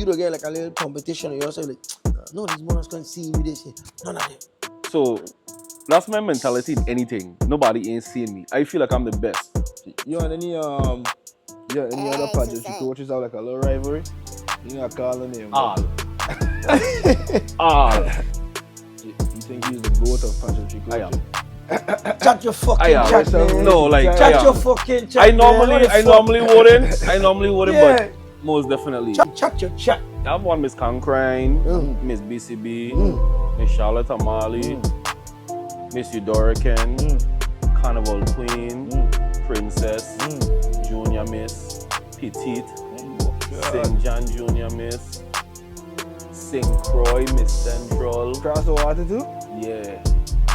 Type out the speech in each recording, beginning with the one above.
you don't get like a little competition, you're also like, no, these mothers can't see me this shit. None of them. So that's my mentality in anything. Nobody ain't seeing me. I feel like I'm the best. You and any other pageantry coaches have like a little rivalry? You not call the name. All. You think he's the goat of pageantry coaches? I am. Chat your fucking chat, man. No, like Chat your fucking chat. I normally wouldn't, Yeah. but most definitely. Chat your chat. I have one Miss Concrine, Miss BCB, Miss Charlotte Amali, Miss Eudorican, Carnival Queen, Princess, Junior Miss, Petite, St. John Junior Miss, St. Croix Miss Central. Cross the water too? Yeah.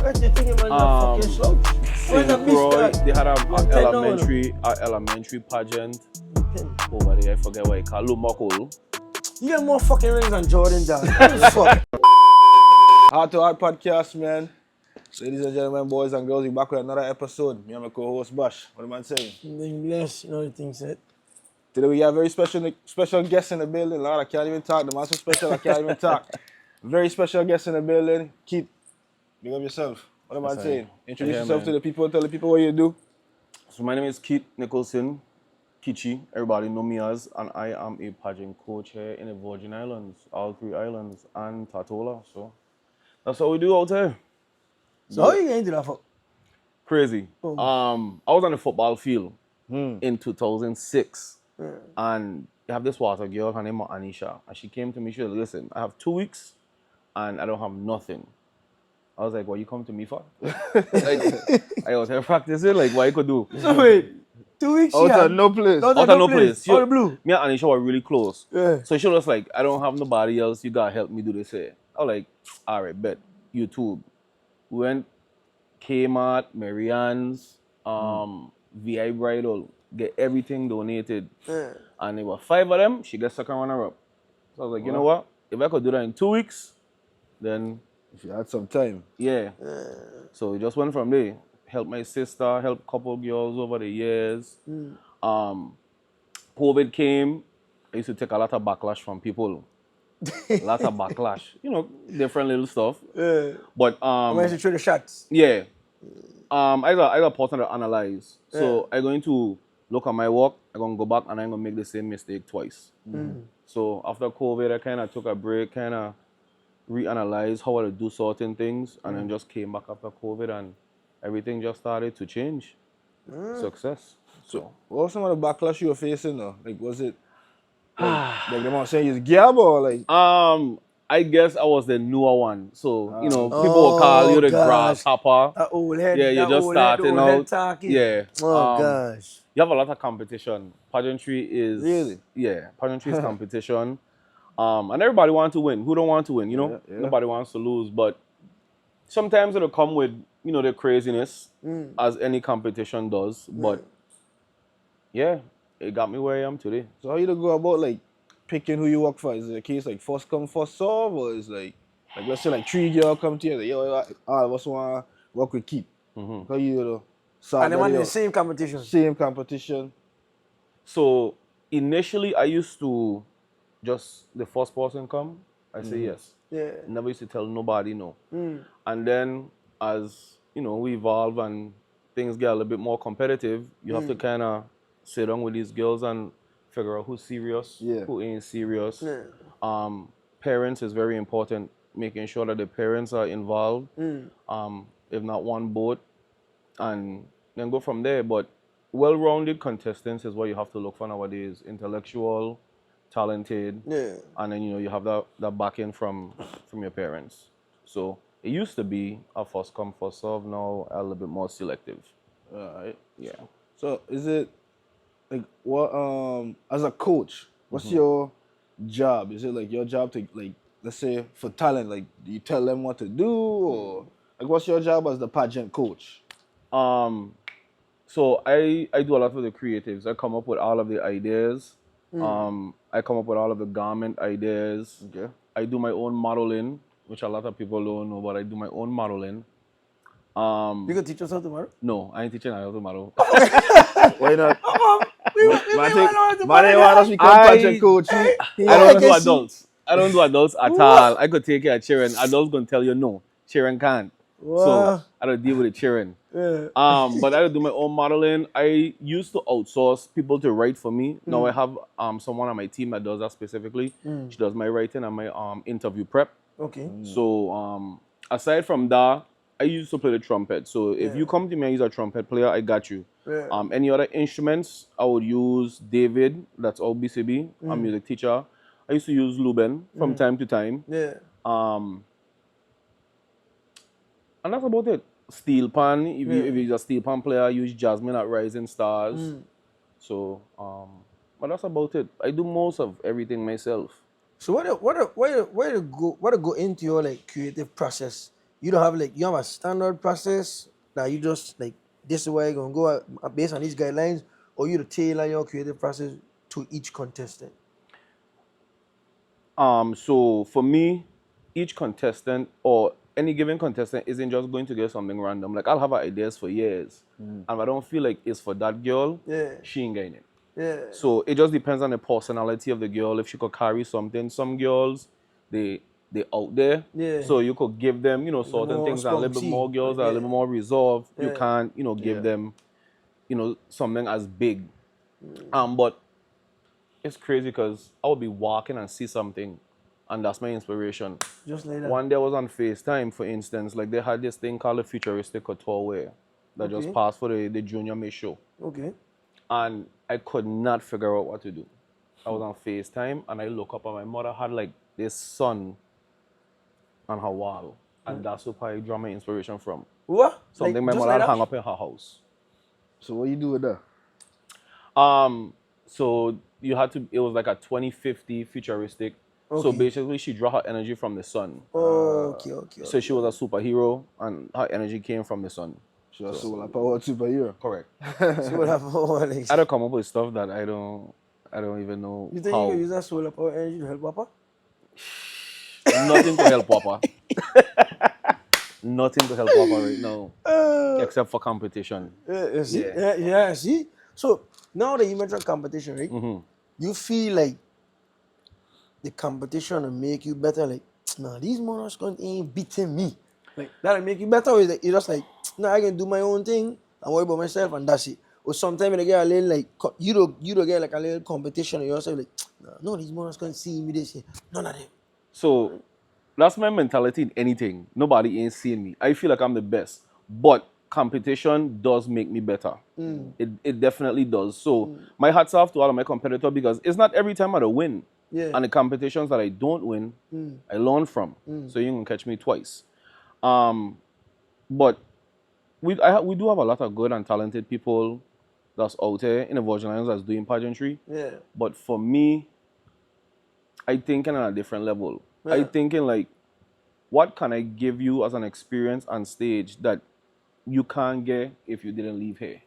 What you think about that fucking slouch? St. Croix, they had an elementary pageant over there. I forget what it called. Lumokol. You get more fucking rings than Jordan does. Fuck. Heart to Heart podcast, man. Ladies and gentlemen, boys and girls, we're back with another episode. Me and my co-host Bash. What am I saying? English, you know the thing said. Today we have a very special guest in the building. Lord, I can't even talk. The man so special I can't even talk. Very special guest in the building. Keith, big up yourself. What am I saying? Introduce yourself to the people. Tell the people what you do. So my name is Keith Nicholson, Kitchy. Everybody know me as, and I am a pageant coach here in the Virgin Islands, all 3 islands, and Tatola. So that's what we do out here. So how you get into that fuck? Crazy. I was on the football field in 2006, and I have this water girl, her name is Anisha, and she came to me. She said, "Listen, I have 2 weeks, and I don't have nothing." I was like, "What you come to me for?" Like, I was here practicing. Like, what you could do? So wait, 2 weeks? Out of no place. Out Out of no place. Out of blue. Me and Anisha were really close. Yeah. So she was like, "I don't have nobody else. You gotta help me do this here." I was like, "All right, bet." YouTube. We went Kmart, Marianne's, VI Bridal, get everything donated. And there were 5 of them. She gets second runner-up. So I was like, you know what? If I could do that in 2 weeks, then If you had some time. yeah. So we just went from there. Helped my sister, helped a couple girls over the years. COVID came. I used to take a lot of backlash from people. A lot of backlash. You know, different little stuff. But I used to throw the shots. yeah. I got a person to analyze. So I'm going to look at my work, I'm going to go back and I'm going to make the same mistake twice. So after COVID, I kind of took a break, kind of reanalyzed how I do certain things, and then just came back after COVID, and everything just started to change. Success. So What was some of the backlash you were facing though? Like, was it like the man saying you're gab or like? I guess I was the newer one. So, you know, people will call you the grasshopper. That old head. Yeah, you're just starting out. Talking. Yeah. Oh gosh. You have a lot of competition. Pageantry is Really? Yeah, pageantry is competition. And everybody wants to win. Who don't want to win, you know? Yeah. Nobody wants to lose. But sometimes it'll come with, you know, the craziness, as any competition does. But yeah, it got me where I am today. So how you go about like picking who you work for? Is it a case like first come, first serve, or is like let's say like 3 girls come to you, like, yo, all of us want to work with Keith. How you And they want the same competition. Same competition. So initially, I used to just the first person come, I say yes. Yeah. Never used to tell nobody no. And then as you know, we evolve and things get a little bit more competitive, you have to kind of sit down with these girls and figure out who's serious, who ain't serious. Parents is very important, making sure that the parents are involved. If not one, both, and then go from there. But well-rounded contestants is what you have to look for nowadays. Intellectual, talented, and then, you know, you have that backing from your parents. So it used to be a first come, first serve. Now a little bit more selective. Alright. Yeah. So is it like what as a coach, what's your job? Is it like your job to, like, let's say for talent, like, do you tell them what to do, or like what's your job as the pageant coach? So I do a lot with the creatives. I come up with all of the ideas. I come up with all of the garment ideas. Okay. I do my own modeling, which a lot of people don't know, but I do my own modeling. You gonna teach us how to model? No, I ain't teaching how to model. Why not? Man, want us become pageant coach. I don't do adults. I don't do adults at all. I could take care of children. Adults gonna tell you no, children can't. So I don't deal with the children. But I do my own modeling. I used to outsource people to write for me. Now I have someone on my team that does that specifically. She does my writing and my interview prep. Okay. So aside from that, I used to play the trumpet. So if you come to me and use a trumpet player, I got you. Any other instruments, I would use David, that's all BCB, a music teacher. I used to use Luben from time to time. And that's about it. Steel pan, if you're a steel pan player, I use Jasmine at Rising Stars. So, but that's about it. I do most of everything myself. So where to go into your like creative process? You don't have like you have a standard process that you just like this is where you're gonna go based on these guidelines, or you to tailor your creative process to each contestant. So for me, each contestant or any given contestant isn't just going to get something random. Like I'll have ideas for years, and if I don't feel like it's for that girl, she ain't getting it. So it just depends on the personality of the girl. If she could carry something, some girls they out there. So you could give them, certain things, and a little bit more girls are a little bit more resolved. You can't, give them, something as big. But it's crazy because I would be walking and see something, and that's my inspiration. Just like that. One day I was on FaceTime, for instance, like they had this thing called a futuristic couture wear that just passed for the Junior May show. Okay. And I could not figure out what to do. I was on FaceTime and I look up and my mother had like this sun on her wall. And that's where I draw my inspiration from. What? Something like, my mother had hung up in her house. So what you do with that? So you had to, it was like a 2050 futuristic. So basically she drew her energy from the sun. Okay. So she was a superhero and her energy came from the sun. She was solar powered superhero. Correct. She would have I don't come up with stuff that I don't even know. You think how. you can use that solar power energy to help Papa? Nothing to help Papa. Nothing to help Papa right now. Except for competition. See? So now that you mentioned competition, right? You feel like the competition will make you better. Like, nah, these monarchs ain't beating me. Like, that'll make you better. Or is it, you're just like, nah, I can do my own thing and worry about myself and that's it. Or sometimes they get a little like, you don't get like a little competition and you're also like, nah, no, these monarchs can't see me this year. None of them. So that's my mentality in anything. Nobody ain't seeing me. I feel like I'm the best. But competition does make me better. It definitely does. So my hats off to all of my competitors because it's not every time I win. And the competitions that I don't win, I learn from. So you can catch me twice. But we do have a lot of good and talented people that's out there in the Virgin Islands that's doing pageantry. But for me, I thinking on a different level. I thinking like, what can I give you as an experience on stage that you can't get if you didn't leave here?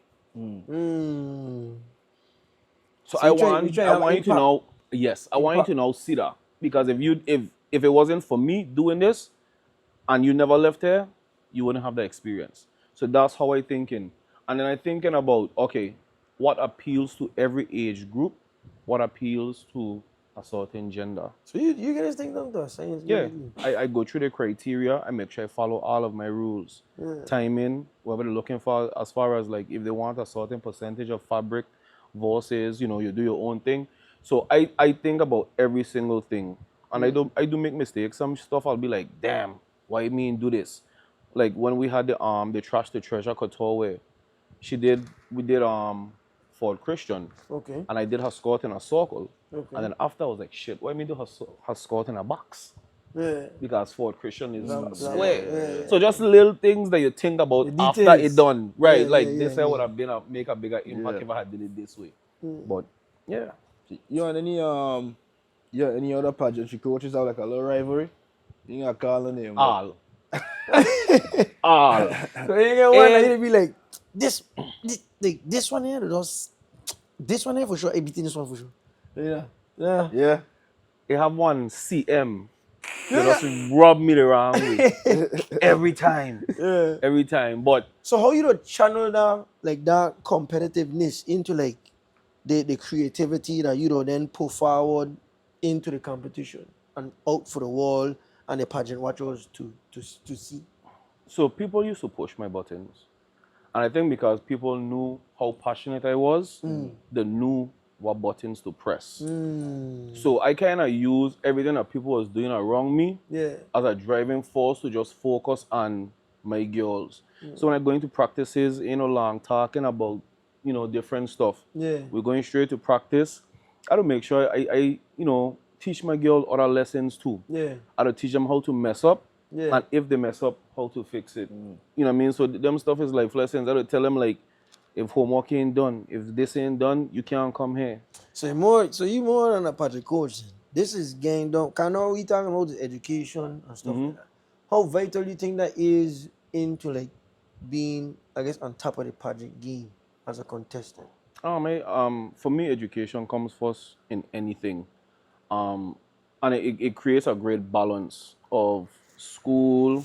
So I want you to know, yes, I want you to now see that. Because if it wasn't for me doing this and you never left here, you wouldn't have the experience. So that's how I thinking. And then I thinking about, okay, what appeals to every age group? What appeals to a certain gender? So you get this thing done to us? I go through the criteria. I make sure I follow all of my rules. Timing, whatever they're looking for, as far as like if they want a certain percentage of fabric versus, you do your own thing. So I think about every single thing. And I do make mistakes. Some stuff I'll be like, damn, why me do this? Like when we had the Trash to Treasure couture wear, we did Ford Christian. Okay. And I did her skirt in a circle. Okay. And then after I was like, shit, why me do her skirt in a box? Because Ford Christian is square. So just little things that you think about after it's done. Right. This I would have been make a bigger impact if I had did it this way. But yeah. You and any other pageantry coaches have like a little rivalry? You ain't call the name. All. So you get one and you'll be like, this one here, this one here for sure, I beating this one for sure. Yeah. They have one CM. They just rub me the wrong way. Every time. Every time. But so how you don't channel that competitiveness into like the creativity that you know then put forward into the competition and out for the wall and the pageant watchers to see. So people used to push my buttons. And I think because people knew how passionate I was, they knew what buttons to press. So I kind of used everything that people was doing around me Yeah. as a driving force to just focus on my girls. So when I go into practices, long talking about, different stuff. Yeah. We're going straight to practice. I don't make sure I teach my girl other lessons too. Yeah. I don't teach them how to mess up. Yeah. And if they mess up, how to fix it. You know what I mean? So them stuff is life lessons. I would tell them like, if homework ain't done, if this ain't done, you can't come here. So you more than a pageant coach. This is game done. Kind of we talking about the education and stuff like that. How vital do you think that is into like being, I guess, on top of the pageant game as a contestant? For me, education comes first in anything. And it creates a great balance of school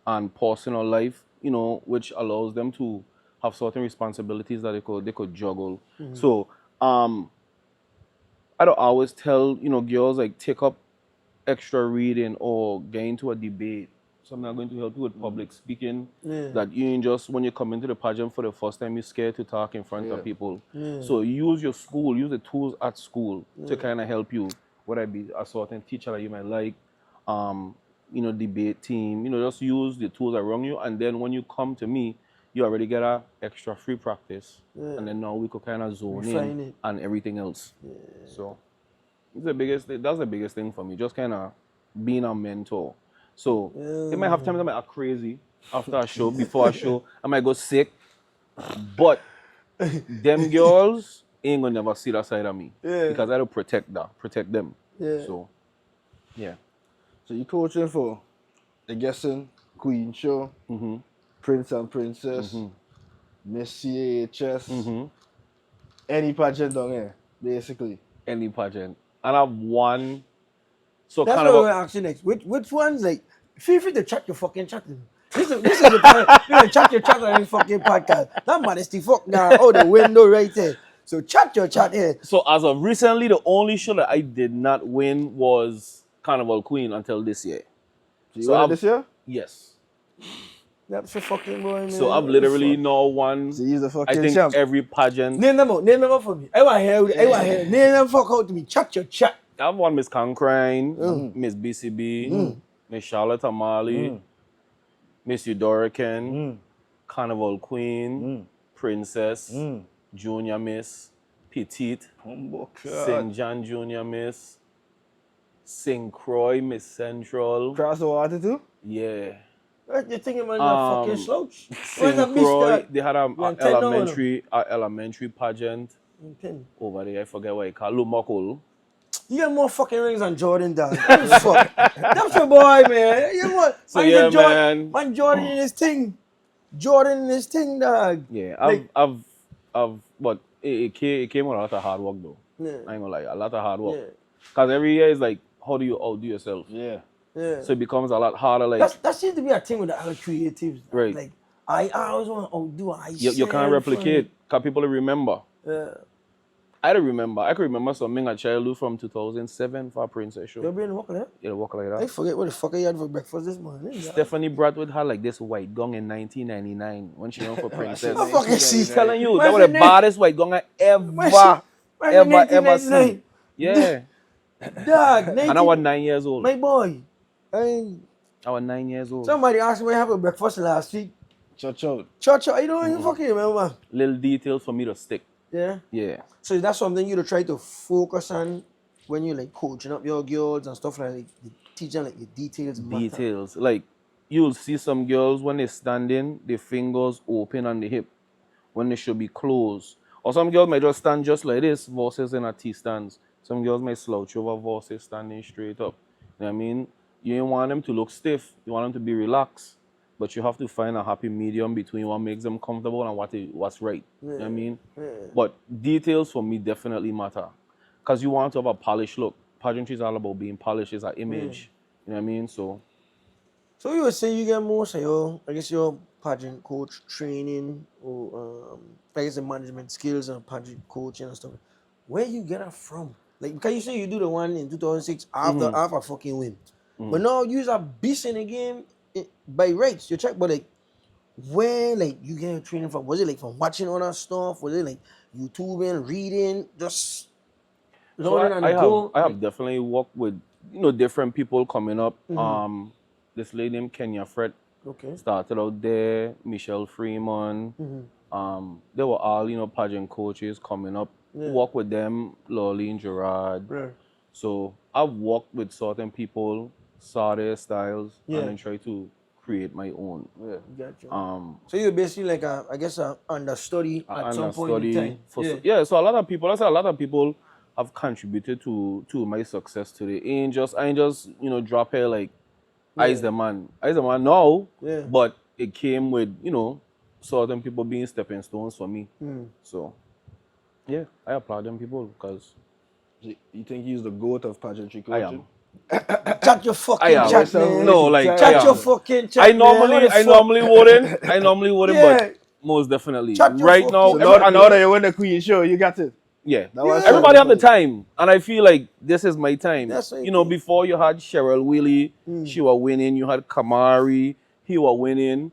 and personal life, which allows them to have certain responsibilities that they could juggle. So I don't always tell, girls like take up extra reading or get into a debate. Something that's going to help you with public speaking. Yeah. That you ain't just when you come into the pageant for the first time, you're scared to talk in front of people. Yeah. So use your school, use the tools at school to kind of help you. Whether it be a certain teacher that you might like, debate team, just use the tools around you. And then when you come to me, you already get a extra free practice. And then now we could kind of zone Refine in it. and everything else. So it's the biggest thing. That's the biggest thing for me. Just kind of being a mentor. So it might have times I might act crazy after a show, before a show. I might go sick. But them girls ain't gonna never see that side of me. Yeah. Because I don't protect them. Yeah. So yeah. So you coaching for the guessing Queen Show, Prince and Princess, Miss CAHS, any pageant down here, basically. Any pageant. And I've won. So That's kind what of we're asking next. Which ones like feel free to chat your fucking chatting. This is the time you chat your chat on this fucking podcast. That modesty fuck now out the window right there. So chat your chat here. So as of recently, the only show that I did not win was Carnival Queen until this year. So you won it this year? Yes. That's a fucking boy, man. So I've literally now won. So he's the I fucking think champ. every pageant. Name them out for me. I want here. Name them fuck out to me. Chat your chat. I've won Miss Concrine, Miss BCB, Miss Charlotte Amali, Miss Eudorican, Carnival Queen, Princess, Junior Miss, Petite, St. John Junior Miss, St. Croix Miss Central. Cross the water too? Yeah. What you thinking about that fucking slouch? St. Croix, they had an You're 10 now, elementary pageant over there. I forget what it called. Lumokol. You got more fucking rings than Jordan does. Fuck. That's your boy, man. You know what? So yeah, Jordan, man. Jordan in his thing. Jordan in his thing, dog. Yeah, Like- but it came with a lot of hard work though. Yeah. I ain't gonna lie, a lot of hard work. Yeah. Cause every year is like, how do you outdo yourself? Yeah. Yeah. So it becomes a lot harder. Like That seems to be a thing with the other creatives. Right. Like I always want to outdo. you can't replicate. Cause people remember. Yeah. I don't remember. I can remember something at childhood from 2007 for a Princess show. You're being walking there. Yeah, walk like I that. forget what the fuck I had for breakfast this morning. Yeah. Stephanie Bradwood had like this white gong in 1999 when she went for Princess. I fucking see. I'm telling you, Where's that was the name? baddest white gong I ever seen. Yeah. Dog, And I was 9 years old. my boy. I was 9 years old. Somebody asked me what I have for breakfast last week. Church out. Church, I don't even fucking remember. Little details for me to stick. Yeah. Yeah. So that's something you to try to focus on when you like coaching up your girls and stuff like teaching like the details. matter. Details. Like you'll see some girls when they're standing, their fingers open on the hip when they should be closed. Or some girls might just stand just like this versus in a T stance. Some girls might slouch over versus standing straight up. You know what I mean? You ain't want them to look stiff. You want them to be relaxed. But you have to find a happy medium between what makes them comfortable and what's right. You know what I mean? Yeah. But details for me definitely matter. Because you want to have a polished look. Pageantry is all about being polished. It's an image. You know what I mean? So So you would say you get most of your pageant coach training or I guess the management skills and pageant coaching and stuff where you get her from? Like, because you say you do the one in 2006 after a fucking win. But now you're a beast in the game by rights. You check, but like, where like you get your training from? Was it like from watching other stuff? Was it like YouTubing, reading, just So learning on the go? I have definitely worked with different people coming up. This lady named Kenya Fred Okay. started out there. Michelle Freeman. They were all pageant coaches coming up. Work with them, Lolene Gerard. Yeah. So I've worked with certain people, saw their styles, Yeah. and then try to create my own. Yeah. Gotcha. So you're basically like I guess a understudy at some point in time. So a lot of people, have contributed to my success today. I ain't just drop here like I's the man now. Yeah. But it came with certain people being stepping stones for me. So yeah, I applaud them people because You think he's the GOAT of pageantry I coaching? am. Chat your fucking I am. chat, man. No, like Chat your fucking chat. I normally wouldn't, Yeah. but most definitely. Chat your Right now, fucking So now that you win the Queen show, you got it. yeah. That was Everybody have the something. time, and I feel like this is my time. That's what it Before you had Cheryl Willie, she was winning. You had Kamari, he was winning.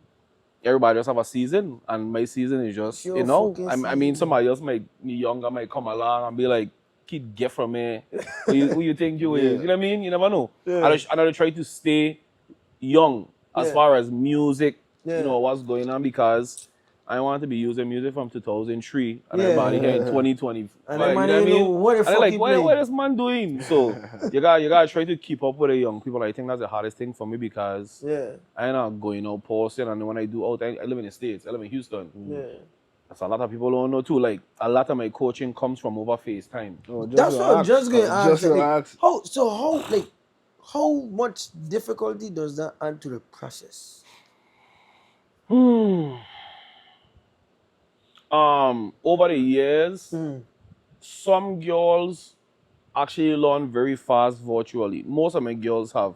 Everybody just have a season, and my season is just Your fucking I mean, season. somebody else younger might come along and be like, "Kid, get from me. Who you think you is? You know what I mean? You never know." Yeah. And I try to stay young as Yeah. far as music. Yeah. What's going on, because I want to be using music from 2003 and Yeah. everybody here in 2020. And Like, the man you know what I ain't mean? know what the And they're fuck like, he what playing. is man doing? So you gotta try to keep up with the young people. I think that's the hardest thing for me, because Yeah. I'm not going out posting, and when I do out, I live in the States. I live in Houston. Yeah. That's a lot of people don't know too. Like, a lot of my coaching comes from over FaceTime. Oh, That's what I'm just going to ask. Just gonna like, ask. how much difficulty does that add to the process? Over the years, some girls actually learn very fast virtually. Most of my girls have.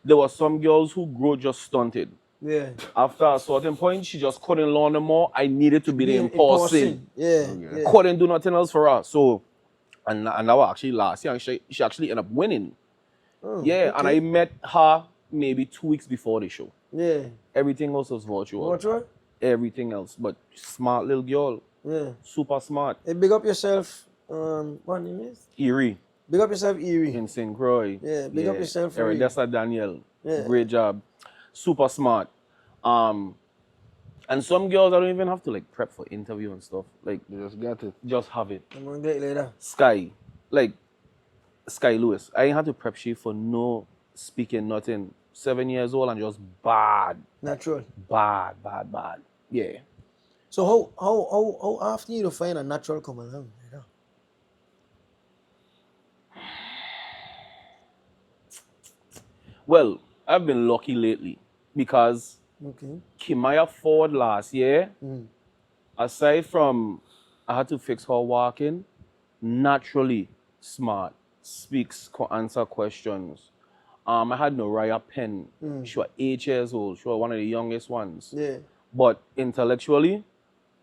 There were some girls who grew just stunted. Yeah. After a certain point, she just couldn't learn no more. I needed to be there in person. Yeah. Yeah. Couldn't do nothing else for her. So, and that was actually last year, and she actually ended up winning. Yeah, and I met her maybe 2 weeks before the show. Yeah. Everything else was virtual. What's right? Everything else, but smart little girl. Yeah. Super smart. Hey, big up yourself. What name is? Erie Big up yourself, Erie. in St. Croix. Yeah, big up yourself for Erie. Erendessa Daniel. Yeah. Great job. Super smart. And some girls I don't even have to like prep for interview and stuff. Like, You just got it. just have it. I'm gonna get it later. Sky Lewis. I ain't had to prep she for no speaking, nothing. 7 years old and just bad. Natural. Bad. Yeah. So how often you find a natural come along? You know? Well, I've been lucky lately because Okay. Kimaya Ford last year, aside from I had to fix her walking, naturally smart, speaks, answer questions. I had Noraya Penn. She was 8 years old. She was one of the youngest ones. Yeah. But intellectually,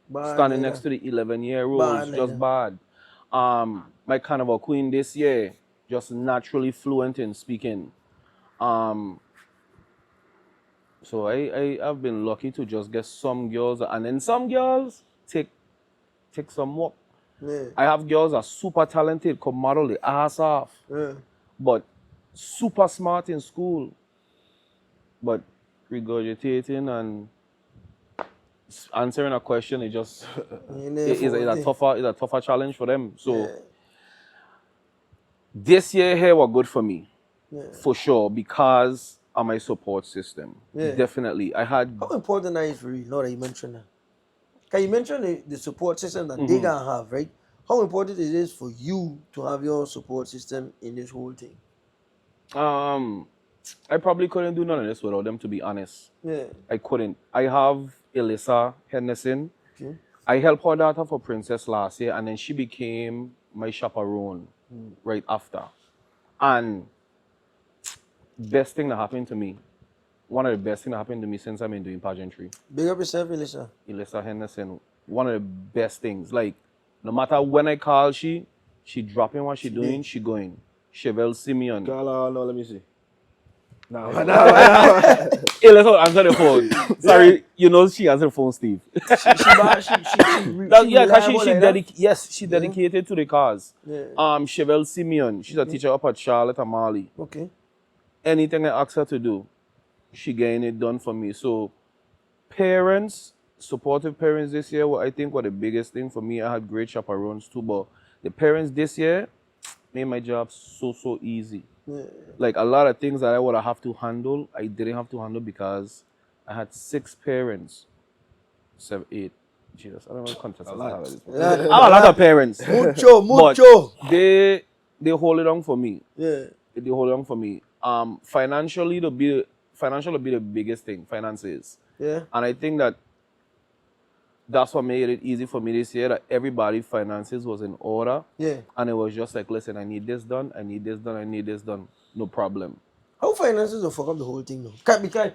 Bad standing like next that. to the 11-year-olds, Bad like just that. bad. My Carnival Queen this year, just naturally fluent in speaking. So I've been lucky to just get some girls, and then some girls take some work. Yeah. I have girls that are super talented, come model the ass off, Yeah. but super smart in school, but regurgitating and answering a question is just is a tougher challenge for them. So Yeah. this year here was good for me, Yeah. for sure, because of my support system. Yeah. Definitely, I had. How important that is for you? Now that you mentioned that. Can you mention the support system that they gonna have, right? How important it is for you to have your support system in this whole thing? I probably couldn't do none of this without them, to be honest. Yeah. I couldn't. I have Alyssa Henderson. Okay. I helped her daughter for Princess last year, and then she became my chaperone right after. And best thing that happened to me, one of the best things that happened to me since I've been doing pageantry. Big up yourself, Elisa. Alyssa Henderson, one of the best things. Like, no matter when I call she She dropping what she doing, she going. Chevelle Simeon. No, let me see. No. Hey, let's not answer the phone. Sorry, you know she answered the phone, Steve. She dedicated to the cause. Yeah. Chevelle Simeon, she's a teacher up at Charlotte Amali. Okay. Anything I ask her to do, she getting it done for me. So parents, supportive parents this year, I think were the biggest thing for me. I had great chaperones too, but the parents this year made my job so easy. Yeah. Like a lot of things that I would have to handle, I didn't have to handle because I had 6 parents. 7, 8. Jesus, I don't know what contestants I have at this point. I have a lot of parents. Mucho. But they hold it on for me. Yeah. They hold it on for me. Financially will be the biggest thing. Finances. Yeah. And I think that's what made it easy for me this year, that everybody's finances was in order. Yeah. And it was just like, listen, I need this done, I need this done, I need this done. No problem. How finances will fuck up the whole thing though? Because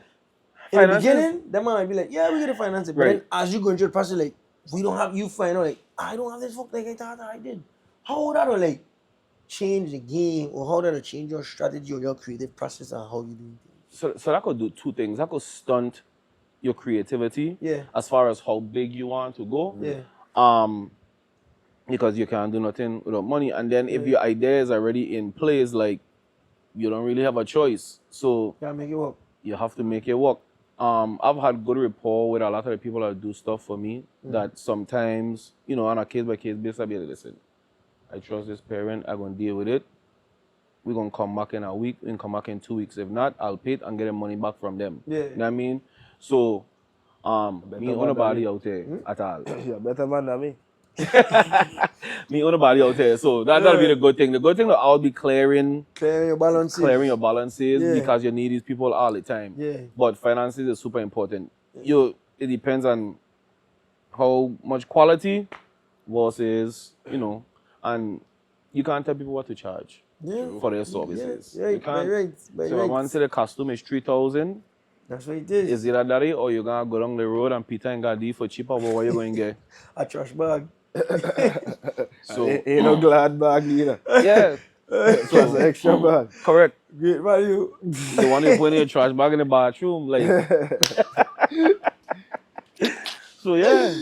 in the beginning, that man might be like, yeah, we get the finances. But then as you go into the process, like, we don't have you find out, like, I don't have this fuck like I thought I did. How would that like change the game, or how that'll change your strategy or your creative process and how you do things? So that could do 2 things. That could stunt your creativity as far as how big you want to go. Yeah. Because you can't do nothing without money. And then if your idea is already in place, like, you don't really have a choice. So you gotta make it work. You have to make it work. I've had good rapport with a lot of the people that do stuff for me, that sometimes, on a case-by-case basis, I'll be like, listen, I trust this parent, I'm going to deal with it. We're going to come back in a week, we can come back in 2 weeks. If not, I'll pay it and get the money back from them. Yeah. You know what I mean? So, me on nobody out there at all. You're better man than me. Me on nobody out there. So that'll be the good thing. The good thing that I'll be clearing your balances. because you need these people all the time. Yeah. But finances is super important. It depends on how much quality versus, and you can't tell people what to charge for their services. Yeah, you can't. Right. So once the costume is 3,000, that's what it is. Is either that or you're gonna go down the road and Peter and Gadi for cheaper, but what you going to get? A trash bag. So ain't no glad bag either. Yeah. So it's an extra bag. Correct. Great value. The one you put in your trash bag in the bathroom, like. So yeah.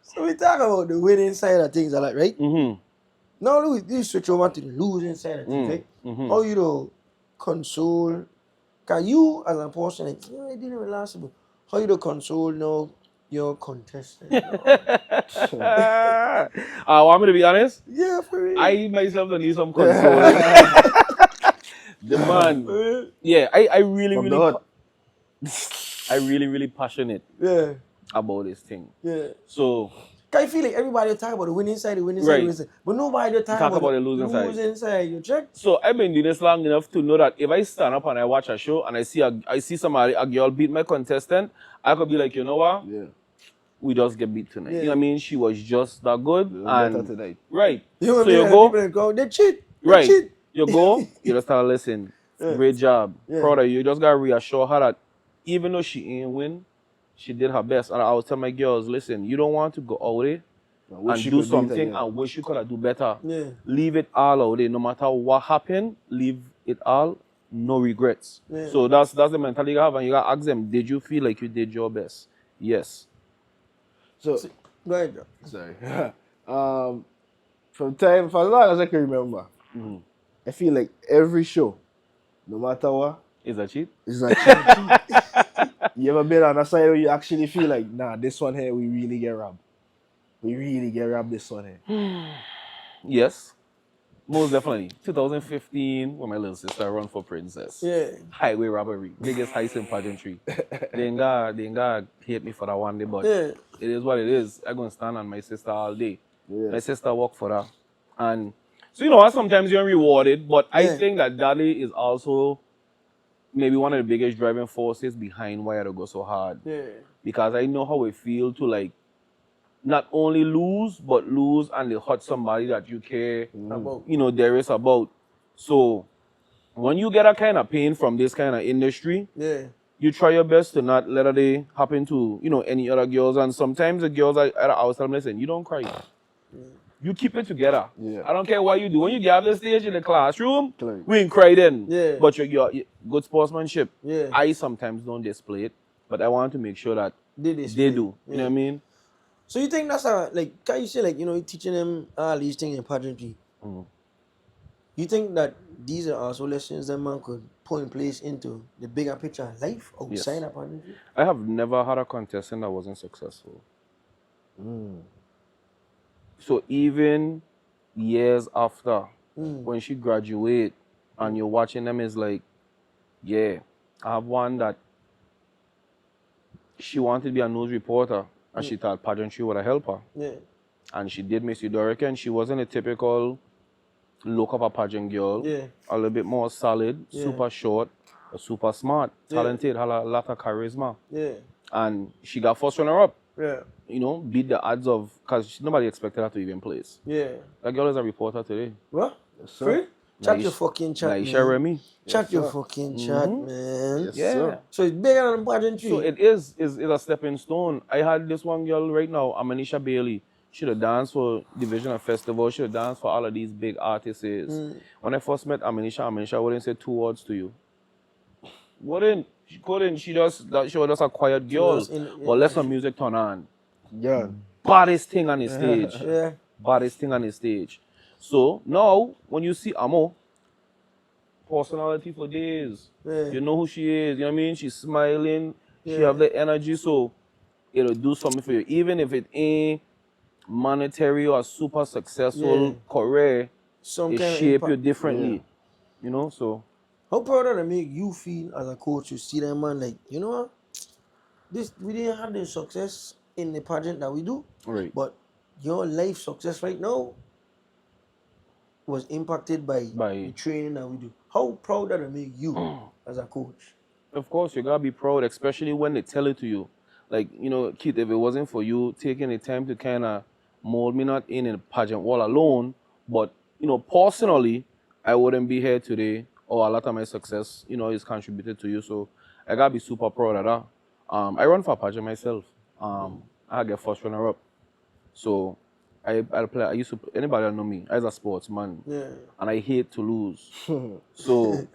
So we talk about the winning side of things, right? Mm-hmm. Now we switch over to the losing side of things, right? Mm-hmm. How you console? Can you, as a person, like, it didn't really last, but how you console now your contestant? Want me to be honest? Yeah, for real. I myself don't need some console. The man. Yeah, I really passionate about this thing. Yeah. So I feel like everybody will talk about the winning side, but nobody will talk about the losing side. You check? So I've been doing this long enough to know that if I stand up and I watch a show and I see somebody, a girl beat my contestant, I could be like, you know what? Yeah. We just get beat tonight. You know what I mean? She was just that good. Better tonight. Right. You so you go, they cheat. Right. You go, you just start listen. Great job. Proud of you. You just gotta reassure her that even though she ain't win, she did her best. And I was telling my girls, listen, you don't want to go out there and do something and wish you could have do better. Yeah. Leave it all out there. No matter what happened, leave it all. No regrets. Yeah. So that's the mentality you have, and you gotta ask them, did you feel like you did your best? Yes. So go ahead, bro. Sorry. For as long as I can remember, I feel like every show, no matter what, is a cheat. Is a cheat. You ever been on a side where you actually feel like, nah, this one here, we really get robbed. We really get robbed this one here. Yes. Most definitely. 2015, when my little sister run for princess. Yeah. Highway robbery. Biggest heist in pageantry. They ain't got hate me for that one day, but it is what it is. I'm going to stand on my sister all day. Yeah. My sister work for her. And so, sometimes you're rewarded, but I think that Daddy is also maybe one of the biggest driving forces behind why I go so hard. Yeah. Because I know how it feels to not only lose, but lose and they hurt somebody that you care about. There is about. So when you get a kind of pain from this kind of industry, you try your best to not let it happen to, any other girls. And sometimes the girls I was telling them, listen, you don't cry. you keep it together. Yeah. I don't care what you do. When you get off the stage in the classroom, Correct. we ain't cried in. Yeah. But you're good sportsmanship. Yeah. I sometimes don't display it, but I want to make sure that They they display. do. You know what I mean? So you think that's like, can you say, like, you're teaching them all these things in pageantry? You think that these are also lessons that man could put in place into the bigger picture of life outside Yes. of pageantry? I have never had a contestant that wasn't successful. So even years after, when she graduate, and you're watching them, is like, yeah, I have one that she wanted to be a news reporter, and she thought pageantry would help her. Yeah. And she did Miss Eudorica, and she wasn't a typical look of a pageant girl. Yeah. A little bit more solid, super short, super smart, talented, had a lot of charisma. Yeah. And she got first runner up. Yeah. You know, beat the odds of, because nobody expected her to even place. Yeah. That girl is a reporter today. What? sir. Free? Chat Nice. your fucking chat, Naisha man. Remy. Chat your sir. fucking chat, man. Yes, Yeah. sir. So it's bigger than pageantry. So it is a stepping stone. I had this one girl right now, Amanisha Bailey. She would dance for Division of Festival. She would dance for all of these big artists. When I first met Amanisha wouldn't say 2 words to you. Wouldn't. She couldn't. She was just a quiet girl. But let some music turn on. Yeah. Baddest thing on the stage. Yeah. Baddest thing on the stage. So now, when you see Amo, personality for days. Yeah. You know who she is. You know what I mean? She's smiling. She Yeah. have the energy. So it'll do something for you. Even if it ain't monetary or super successful career, Some it kind of shape impact. you differently. You know, so How proud does it make you feel as a coach to see that man, like, you know what? We didn't have the success in the pageant that we do, right. but your life success right now was impacted by the training that we do. How proud does it make you as a coach? Of course, you gotta be proud, especially when they tell it to you. Like, you know, Keith, if it wasn't for you taking the time to kind of mold me, not in a pageant wall alone, but, you know, personally, I wouldn't be here today, or a lot of my success, you know, is contributed to you. So I gotta be super proud of that. I run for a pageant myself. I get first runner up. So I play. I used to. Anybody that know me, I was a sportsman, and I hate to lose. So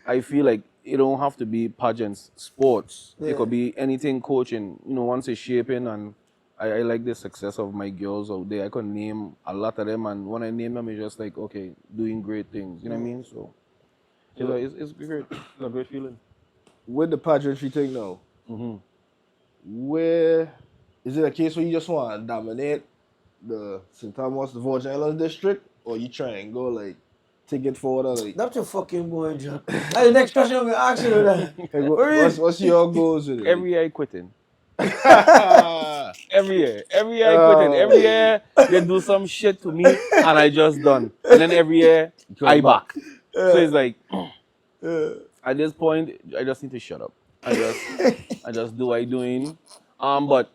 I feel like it don't have to be pageants, sports. It could be anything, coaching. You know, once it's shaping, and I like the success of my girls out there. I could name a lot of them, and when I name them, it's just like, okay, doing great things. You know what I mean? So it's great. It's a great feeling. With the pageantry thing now, where is it a case where you just want to dominate the St. Thomas, the Virgin Islands district, or you try and go like take it forward or like? That's your fucking boy, John. That's the next question I'm gonna ask you. That. What's your goals with it? Every year I quitting. Every year I quitting. Every year they do some shit to me and I just done. And then every year I back. So it's like at this point I just need to shut up. I just do what I doing. But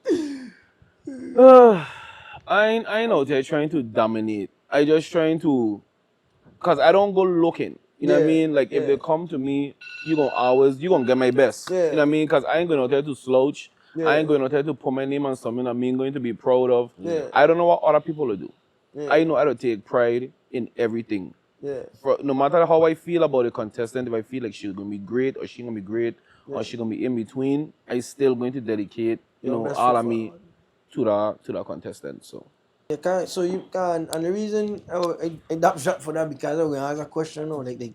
I ain't out here trying to dominate. I just trying to, cause I don't go looking. You know what I mean? Like if they come to me, you gonna get my best. You know what I mean? Cause I ain't going out there to slouch. I ain't going out there to put my name on something I'm going to be proud of. I don't know what other people will do. I know how to take pride in everything. No matter how I feel about a contestant, if I feel like she's gonna be great or she's gonna be great or she's gonna be in between, I still going to dedicate, all of me to the contestant. So You can, and the reason I dap shot for that, because I'm gonna ask a question now, like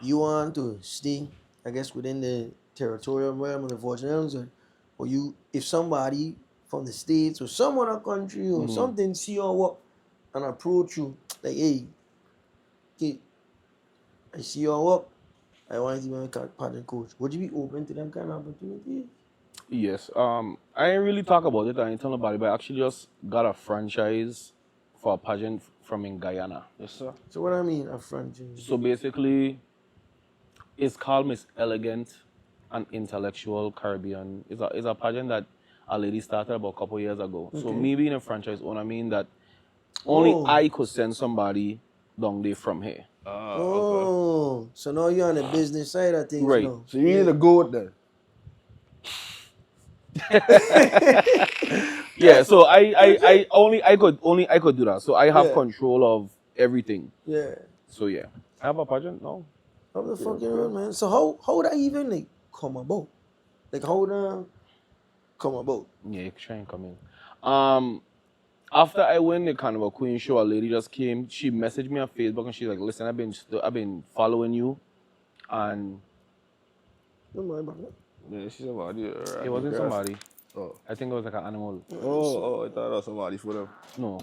you want to stay, I guess, within the territorial realm of the Virgin Islands, or you, if somebody from the States or some other country or something see your work and approach you like, hey, kid, I see your work, I want you to be a pageant coach. Would you be open to them kind of opportunities? yes. I ain't really talk about it. I ain't tell nobody, but I actually just got a franchise for a pageant from in Guyana. Yes, sir. So what I mean, a franchise? So basically, it's called Miss Elegant and Intellectual Caribbean. It's a pageant that a lady started about a couple years ago. So me being a franchise owner, I mean that only I could send somebody down there from here. Okay. So now you're on the business side of things Right. now. So you need to go with that. Yeah, so I could do that. So I have Yeah. control of everything. Yeah. So yeah. I have a pageant now. How the fuck you know, man? So how that even like come about? Like how that come about? Yeah, you can try and come in. After I win the Carnival Queen show, a lady just came. She messaged me on Facebook and she's like, "Listen, I've been following you, and No mind about that. Yeah, she's somebody. it wasn't somebody. Oh. I think it was like an animal. Oh, I thought it was somebody for them. No,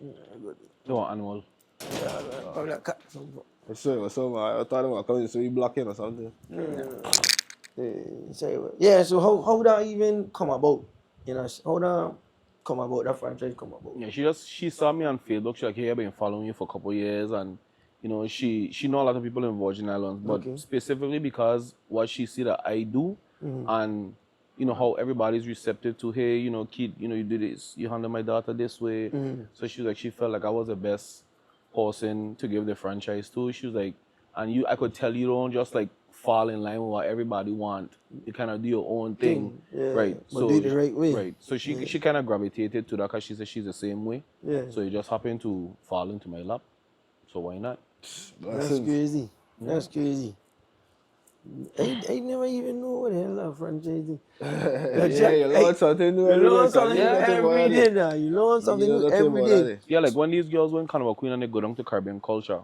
Yeah, good. it was animal. Probably a cat. I swear it was somebody. I thought it was coming, so we blocking or something. Yeah, so how that even come about? You know, how that come about, that franchise come about? Yeah, she saw me on Facebook. She's like, "Hey, I've been following you for a couple of years," and you know, she know a lot of people in Virgin Islands, but Okay. specifically because what she see that I do, and you know how everybody's receptive to, hey, you know, kid, you know, you do this, you handle my daughter this way. So she was like, she felt like I was the best person to give the franchise to. She was like, and I could tell you don't just like fall in line with what everybody want. You kind of do your own thing, Yeah, right? but do it the right way. Right. So she kind of gravitated to that because she said she's the same way. Yeah. So it just happened to fall into my lap. So why not? That's crazy. That's crazy. I never even know what the hell that franchise is. Yeah, you learn something new every day. You learn Cause something you know nothing every about day it. now. You learn something You know new nothing every about day. it. Yeah, like when these girls win Carnival Queen and they go down to Caribbean culture,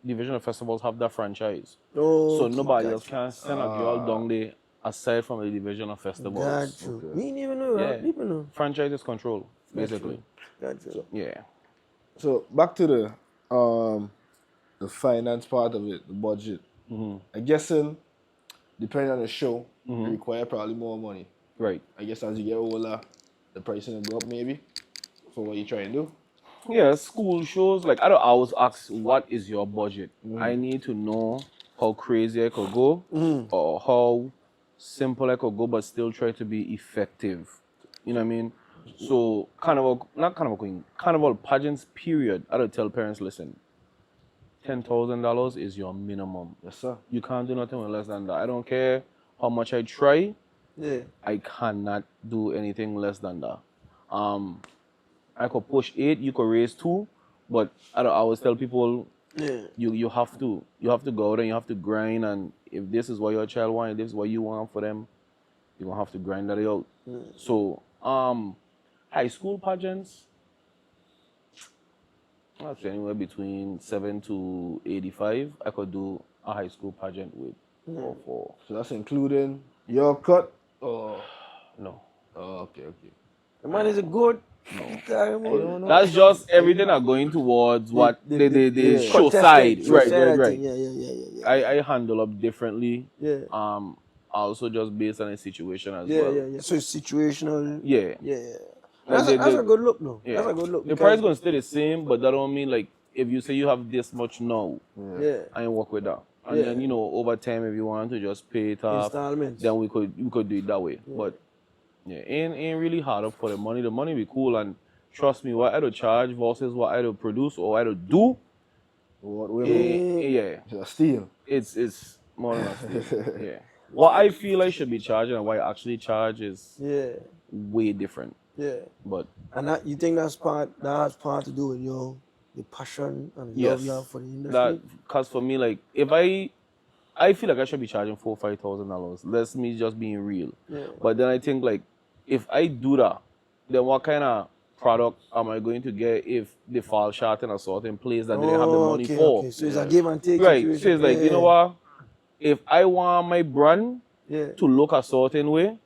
division of festivals have that franchise. Oh, So nobody else can send a girl down there aside from the division of festivals. got you. We didn't even know that. Yeah. People know. Franchise is control, basically. Got you. Yeah. So back to the finance part of it, the budget. I guessing depending on the show, you require probably more money. Right. I guess as you get older, the pricing will go up maybe for what you try and do. Yeah, school shows, like I don't always ask, what is your budget? I need to know how crazy I could go or how simple I could go, but still try to be effective. You know what I mean? So, carnival pageants, period. I don't tell parents, listen, $10,000 is your minimum. Yes, sir. You can't do nothing with less than that. I don't care how much I try, Yeah. I cannot do anything less than that. I could push 8, you could raise 2, but I always tell people, Yeah. you have to go out and you have to grind, and if this is what your child wants, if this is what you want for them, you're gonna have to grind that out. So high school pageants, that's anywhere between 7 to 85. I could do a high school pageant with for So that's including your cut or no. oh, okay. The man is a good. No. That's just everything are going towards what the show side. Right. Yeah. I handle up differently. Yeah. Also just based on the situation as well. Yeah. So it's situational. Yeah. That's a good look, though. Yeah. That's a good look. The price gonna stay the same, but that don't mean like if you say you have this much now, Yeah. I work with that. And then, you know, over time if you want to just pay it off, Installments. then we could do it that way. But yeah, ain't really hard up for the money. The money be cool, and trust me, what I do charge versus what I do produce or I do do, what way? yeah, It's a steal. it's more than a steal. Yeah. What I feel I should be charging and what I actually charge is way different. Yeah. But And that, you think that has part to do with your passion and love you have for the industry? Because for me, like, if I feel like I should be charging $4,000-$5,000. That's me just being real. Yeah. But then I think, like, if I do that, then what kind of product am I going to get if they fall short in a certain place that they didn't have the money for? Okay. So it's a give and take Right. situation. So it's like, you know what? If I want my brand to look a certain way,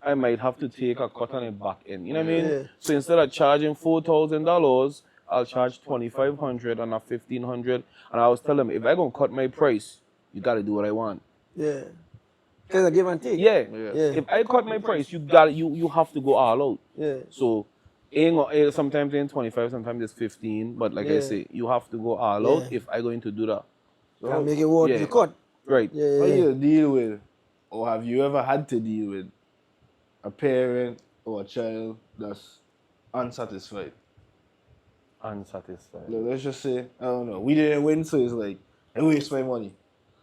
I might have to take a cut on the back end. You know what I mean? Yeah. So instead of charging $4,000, I'll charge $2,500 and not $1,500. And I always tell them, if I gonna cut my price, you gotta do what I want. Yeah. It's a give and take. Yeah. Yeah. If I cut my price, you have to go all out. Yeah. So sometimes it's 25, sometimes it's 15. But like I say, you have to go all out if I going to do that. Can't make it worth the cut. Right. How you deal with, or have you ever had to deal with a parent or a child that's unsatisfied? Unsatisfied. Like, let's just say, I don't know, we didn't win, so it's like, I waste my money.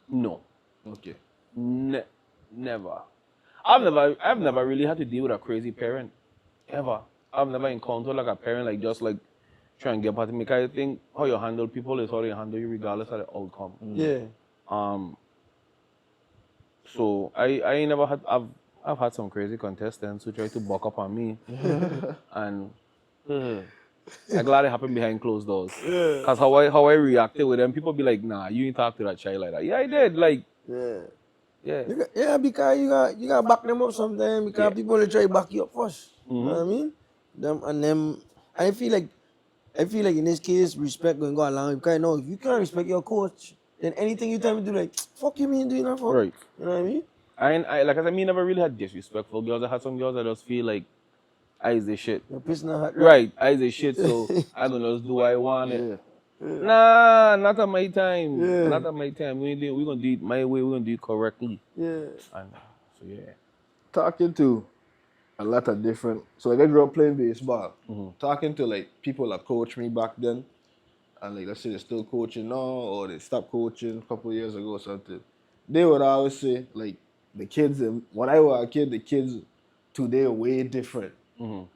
No. Okay. Never. I've never really had to deal with a crazy parent, ever. I've never encountered like a parent like just like trying to get party. Because I think how you handle people is how they handle you regardless of the outcome. Yeah. So I ain't never had I've had some crazy contestants who try to buck up on me, and I'm glad it happened behind closed doors. Cause how I reacted with them, people be like, nah, you ain't talk to that child like that. Yeah, I did. Like, yeah. Because you got back them up sometimes because people will try to back you up first. You know what I mean? Them I feel like in this case respect going to go along because no, if you can't respect your coach, then anything you tell me to do like fuck you mean doing that for? Right. You know what I mean? I like I said, me never really had disrespectful girls. I had some girls that just feel like I is the shit. Your personal heart. Right, I is the shit, so I don't know, do I want it? Nah, not at my time. Yeah. Not at my time. We're gonna do it my way, we're gonna do it correctly. Yeah. And so yeah. Talking to a lot of different. So like I grew up playing baseball. Talking to like people that coached me back then, and like let's say they're still coaching now or they stopped coaching a couple of years ago or something. They would always say like the kids when I was a kid, the kids today are way different. Like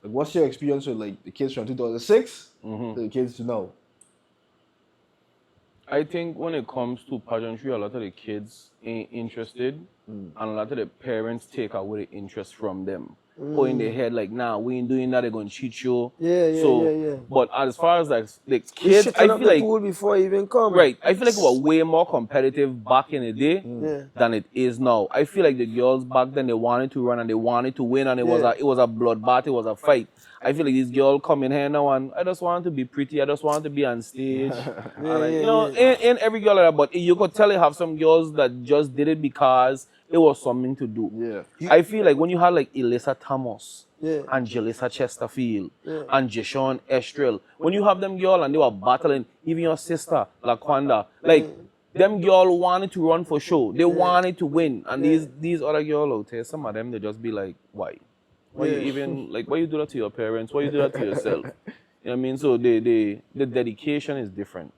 what's your experience with like the kids from 2006 to the kids to now? I think when it comes to pageantry, a lot of the kids ain't interested, and a lot of the parents take away the interest from them. Or in their head, like, nah, we ain't doing that, they're gonna cheat you. Yeah. But as far as like the You kids, shit I up feel the like pool before you even come. right, I feel like it was way more competitive back in the day Yeah. than it is now. I feel like the girls back then they wanted to run and they wanted to win, and it was a bloodbath, it was a fight. I feel like these girls come in here now and I just want to be pretty, I just want to be on stage. In every girl like that, but you could tell you have some girls that just did it because it was something to do. Yeah. I feel like when you had like Elisa Thomas Yeah. and Jalissa Chesterfield and Jeshon Estrell, when you have them girl and they were battling, even your sister, Laquanda, like them girl wanted to run for show. They wanted to win. And these other girls out there, some of them they just be like, why? Why you even like why you do that to your parents? Why you do that to yourself? You know what I mean? So the dedication is different.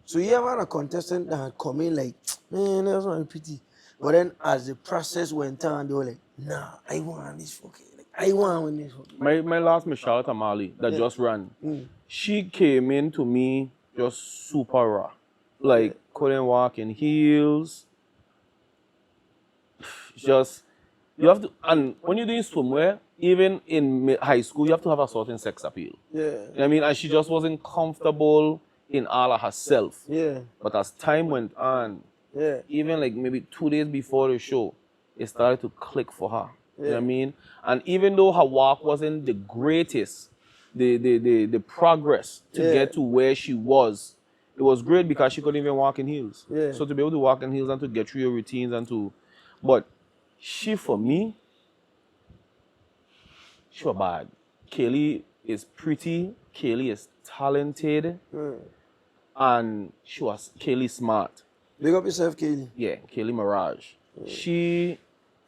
So you ever had a contestant that had come in like, man, that was not pretty. But then as the process went on, they were like, nah, I want this fucking, like, I want to win this fucking. My last Miss Charlotte Amali that just ran, she came in to me just super raw. Like couldn't walk in heels. Just you have to, and when you're doing swimwear, even in high school, you have to have a certain sex appeal. Yeah. You know what I mean? And she just wasn't comfortable in all of herself. Yeah. But as time went on, even like maybe 2 days before the show, it started to click for her. You know what I mean? And even though her walk wasn't the greatest, the progress to get to where she was, it was great because she couldn't even walk in heels. Yeah. So to be able to walk in heels and to get through your routines but she, for me, she was bad. Kaylee is pretty, Kaylee is talented, and Kaylee smart. Big up yourself, Kaylee. Yeah, Kaylee Mirage. She,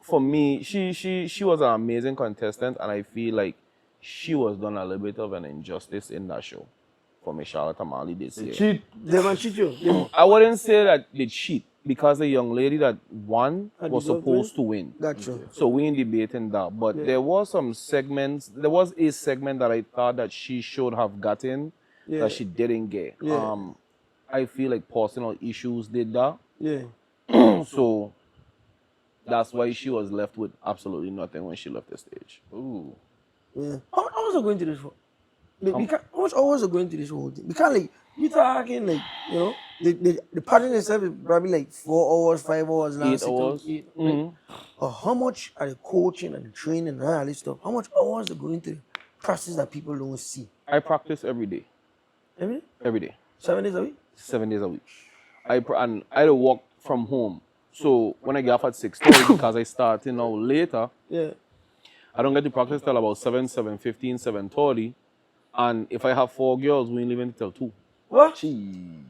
for me, she was an amazing contestant, and I feel like she was done a little bit of an injustice in that show for me, Charlotte Amali this year. Cheat. They might cheat you. I wouldn't say that they cheat because the young lady that won was deserved supposed to win. Gotcha. So we ain't debating that. But there was some segments, there was a segment that I thought that she should have gotten that she didn't get. I feel like personal issues did that. Yeah. So that's why she was left with absolutely nothing when she left the stage. Ooh. Yeah. How much hours are going to this for? Because, how much hours are going to this whole thing? Because like you talking like, you know, the pageant itself is probably like 4 hours, 5 hours long. 8 hours. Right? How much are the coaching and the training and all this stuff? How much hours are going to the process that people don't see? I practice every day. Every day? 7 Every day. days a week? 7 days a week. And I had to work from home. So when I get off at 6:30, because I start later, I don't get to practice till about 7:15, 7:30. And if I have 4 girls, we ain't leaving till 2. What? Jeez.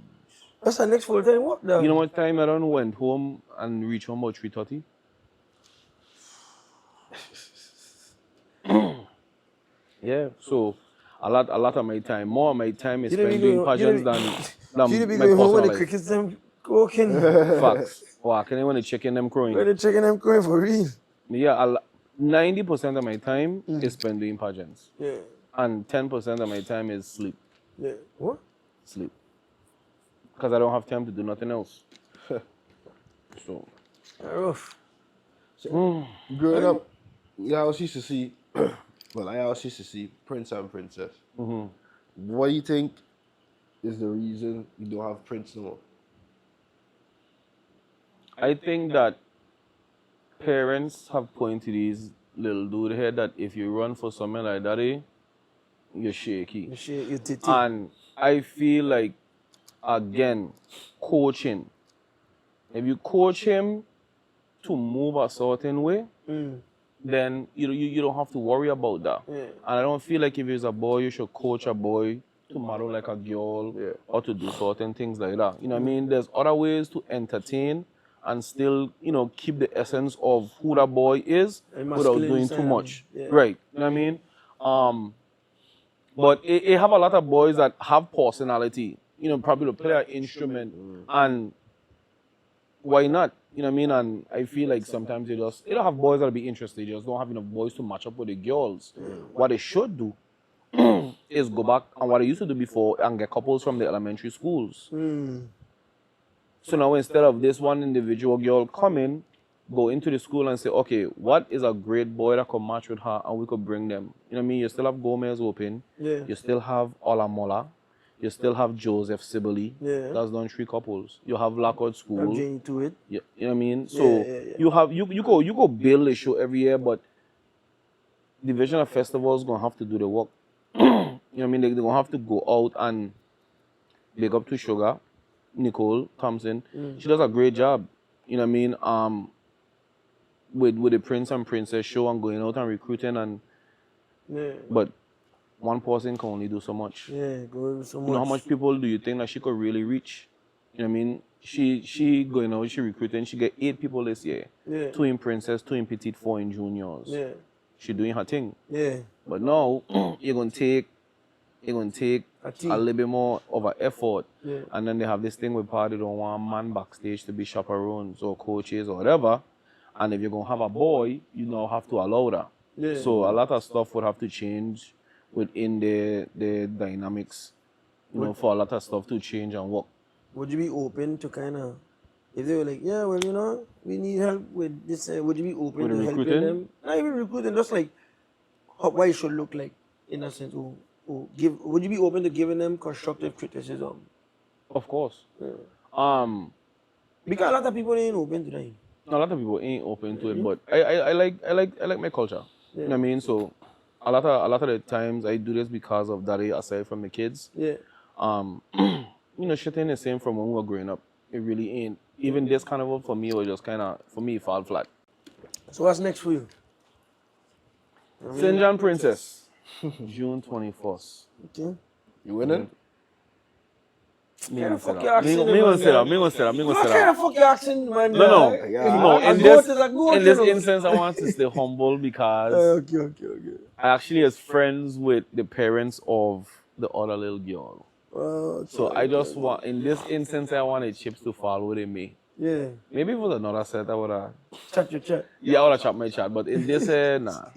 That's the next full time work now. You know what time I done went home and reached home about 3:30? Yeah, so a lot of my time, more of my time is spent doing pageants than You be my going home when personal the life. crickets them cooking. Facts. Wow, can I when the chicken them crowing? When the chicken them going for real. Yeah, 90% of my time is spent doing pageants. Yeah. And 10% of my time is sleep. Yeah. What? Sleep. Because I don't have time to do nothing else. So, Rough. Growing up, we always used to see, well, I always used to see Prince and Princess. What do you think is the reason you don't have Prince no more? I think that parents have pointed these little dude here that if you run for something like that, you're shaky. You did it. And I feel like, again, coaching. If you coach him to move a certain way, then you don't have to worry about that. Yeah. And I don't feel like if he's a boy, you should coach a boy to model like a girl or to do certain things like that. You know what I mean? There's other ways to entertain and still, keep the essence of who that boy is And without masculine doing side too of much. him. Yeah. Right. You know what I mean? But it have a lot of boys that have personality, probably to play an instrument. And why not? You know what I mean? And I feel like sometimes they don't have boys that'll be interested. They just don't have enough boys to match up with the girls. What they should do is go back and what they used to do before and get couples from the elementary schools. So now instead of this one individual girl coming, go into the school and say, okay, what is a great boy that could match with her and we could bring them. You know what I mean? You still have Gomez open. Yeah. You still have Olamola. You still have Joseph Sibley. Yeah. That's done 3 couples. You have Lockwood School. I'm getting to it. You know what I mean? So Yeah. you go build a show every year, but Division of Festivals gonna have to do the work. You know what I mean? They're gonna have to go out and big up to Sugar, Nicole Thompson. She does a great job. You know what I mean? With the Prince and Princess show and going out and recruiting but one person can only do so much. Yeah, go so much. You know how much people do you think that she could really reach? You know what I mean? She going out, she recruiting, she get 8 people this year. Yeah. 2 in Princess, 2 in Petite, 4 in Juniors. Yeah. She doing her thing. Yeah. But now you're gonna take a little bit more of an effort. Yeah. And then they have this thing with party don't want man backstage to be chaperones or coaches or whatever. And if you're gonna have a boy, you now have to allow that. Yeah. So a lot of stuff would have to change within the dynamics, for a lot of stuff to change and work. Would you be open to kind of, if they were like, yeah, well, we need help with this, would you be open With to the helping recruiting? them? Not even recruiting, just like what it should look like in a sense. Would you be open to giving them constructive criticism? Of course. Because a lot of people ain't open to that. A lot of people ain't open to it, but I like my culture. You know what I mean? So a lot of the times I do this because of daddy aside from the kids. Yeah. Shit ain't the same from when we were growing up. It really ain't. Even this carnival for me was just fall flat. So what's next for you? St. John Princess, June 21st. Okay. You winning? Me Kind gonna of fuck say your that. accent, Me gonna man. say that. Me gonna say that. Me What gonna say kind that. of fuck your accent, man? No. A In goat is a goat, in this you know. instance, I want to stay humble because Okay. I actually is friends with the parents of the other little girl. So I just want, in this instance, I wanted Chips to follow with me. Yeah. Maybe if it was another set, I would have. Chat your chat. Yeah, I would have chopped my chat. But in this, nah.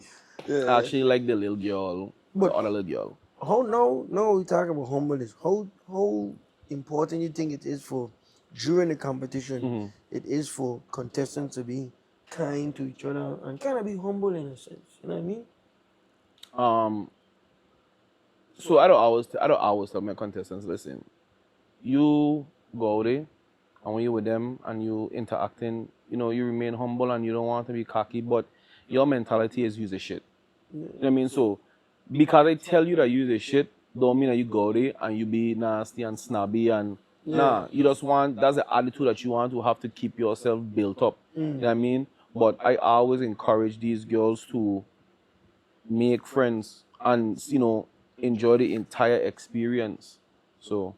Yeah. I actually like the little girl, the other little girl. How now we talk about humbleness. How important you think it is for during the competition? It is for contestants to be kind to each other and kind of be humble in a sense. You know what I mean? So I don't always tell my contestants, listen, you go out there, and when you're with them and you interacting, you remain humble and you don't want to be cocky, but your mentality is use the shit. You know what I mean? So because I tell you that use the shit, don't mean that you go there and you be nasty and snobby and nah. You just want, that's the attitude that you want to have to keep yourself built up. You know what I mean? But I always encourage these girls to make friends and enjoy the entire experience. So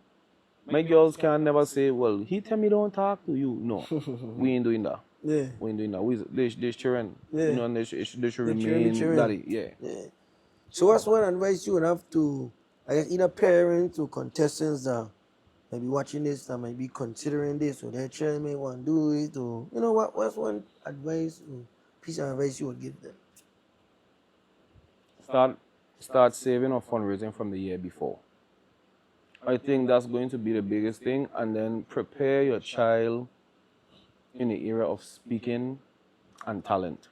my girls can never say, well, he tell me don't talk to you. No, we ain't doing that. Yeah. We ain't doing that. They're cheering. Yeah. And they should cheering, remain daddy. Yeah. So what's one advice you would have to, I guess, either parents or contestants that might be watching this, that might be considering this, or their child may want to do it, or what's one advice or piece of advice you would give them? Start saving or fundraising from the year before. I think that's going to be the biggest thing, and then prepare your child in the area of speaking and talent.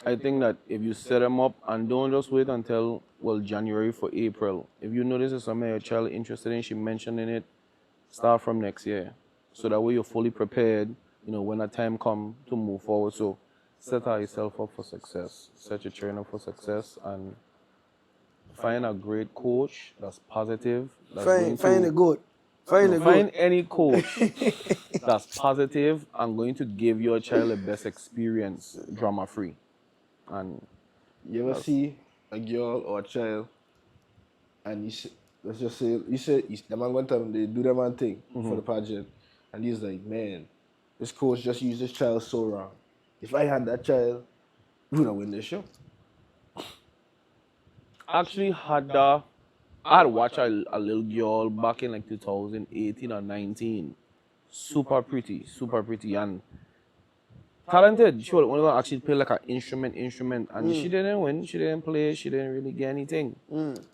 I think that if you set them up and don't just wait until January for April. If you notice there's something your child is interested in, she mentioned in it, start from next year. So that way you're fully prepared, when that time comes to move forward. So set yourself up for success. Set your trainer for success and find a great coach that's positive. Find a goat. Find any coach that's positive and going to give your child the best experience, drama free. And you ever see a girl or a child and let's just say the man one time they do their man thing for the pageant and he's like, man, this coach just used this child so wrong. If I had that child, we would have win this show. Actually I had watched a little girl back in like 2018 or 19. Super pretty, and talented. She was only gonna actually play like an instrument, and she didn't win. She didn't play. She didn't really get anything.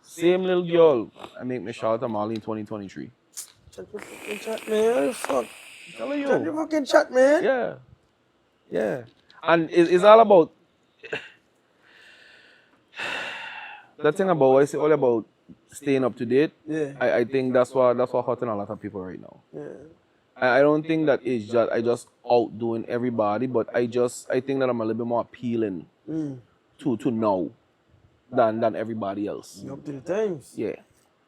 Same little girl. I make me shout out Molly in 2023. Shut your fucking chat, man. Fuck. I'm telling you. Shut your fucking chat, man. Yeah. And it's all about that thing about I say all about staying up to date. Yeah. I think that's what hurting a lot of people right now. Yeah. I don't think that it's just I just outdoing everybody, but I think that I'm a little bit more appealing to now than everybody else. You're up to the times. Yeah.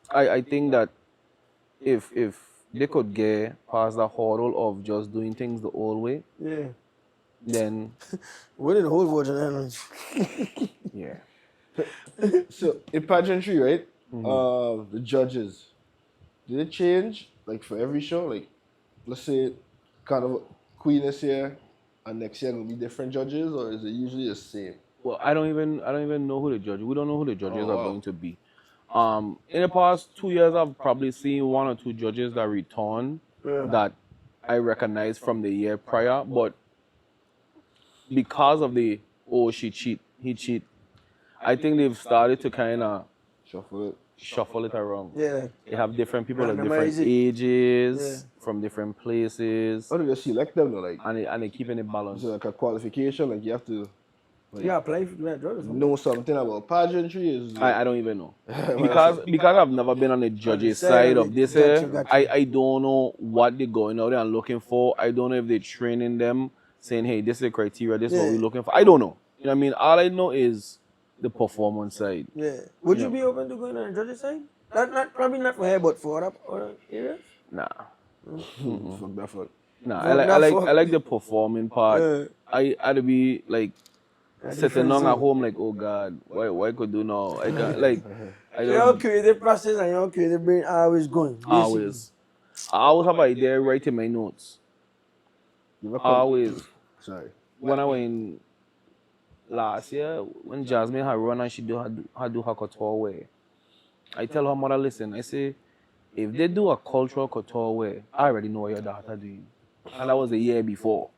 I think that if they could get past the hurdle of just doing things the old way, Yeah. then Winning the whole Virgin Islands. yeah. So in pageantry, right? The judges, did it change like for every show? Like, let's say, kind of Queen this year, and next year gonna be different judges, or is it usually the same? Well, I don't even know who the judges. We don't know who the judges Oh, are wow. going to be. In the past 2 years, I've probably seen 1 or 2 judges that return that I recognize from the year prior, but because of the she cheat, he cheat, I think they've started to kind of shuffle it around. Yeah. They have different people of Randomize different it. ages, from different places, How do they select them though? Like, and they keeping it is balanced. it like a qualification? Like you have to Yeah, apply for that judges. know something about pageantry? Is I don't even know because I've never been on the judges side of this. Gotcha. I don't know what they're going out there and looking for. I don't know if they're training them, saying, hey, this is the criteria, this is what Yeah. we're looking for. I don't know. You know what I mean? All I know is the performance side. Yeah. Would you Yeah. be open to going on the judges side? Probably not for here, but for other areas. Nah. fuck that fuck. Nah, Not I like the performing part. Yeah. I'd be like sitting different down at zone. home like, oh God, what I could do now? I can't like I Your don't creative process and your creative brain always going. basically. always. I always have an idea writing my notes. You ever Always. Sorry. When I went last year, when Jasmine had run and she do her couture wear, I tell her mother, listen, I say, if they do a cultural couture wear, I already know what your daughter doing. And that was the year before.